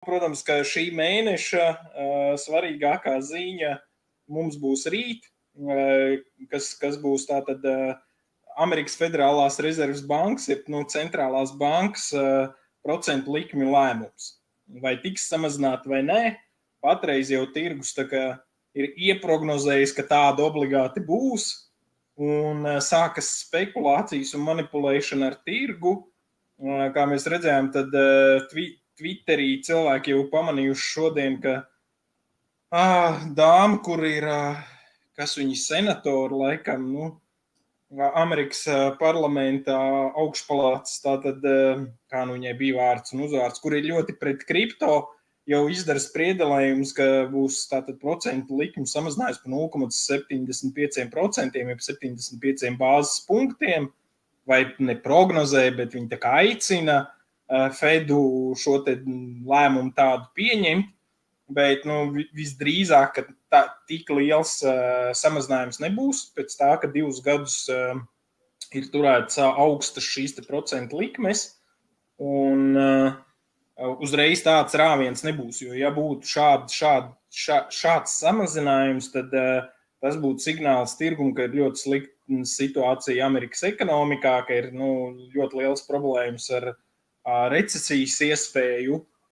Protams, ka šī mēneša svarīgākā ziņa mums būs rīt, kas būs tātad Amerikas Federālās rezerves bankas, centrālās bankas procentu likmi lēmums. Vai tiks samazināti vai nē, patreiz jau tirgus ir ieprognozējis, ka tāda obligāti būs, un sākas spekulācijas un manipulēšana ar tirgu. Kā mēs redzējām, tad Twitterī cilvēki jau pamanījuši šodien, ka dāma, kur ir, kas viņi senatori, laikam, Amerikas parlamentā augšpalātas, tātad, kā viņai bija vārds un uzvārds, kur ir ļoti pret kripto, jau izdara spriedelējumus, ka būs tātad procentu likumi samazinājums par 0,75%, jeb 75 bāzes punktiem, vai ne prognozē, bet viņi tā kā aicina Fedu šo te lēmumu tādu pieņemt, bet visdrīzāk, ka tik liels samazinājums nebūs, pēc tā, ka 2 gadus ir turēts augstas šīs te procentu likmes, un uzreiz tāds rāviens nebūs, jo ja būtu šāds samazinājums, tad tas būtu signāls tirgumu, ka ir ļoti slikta situācija Amerikas ekonomikā, ka ir ļoti liels problēmas ar recesijas iespēju,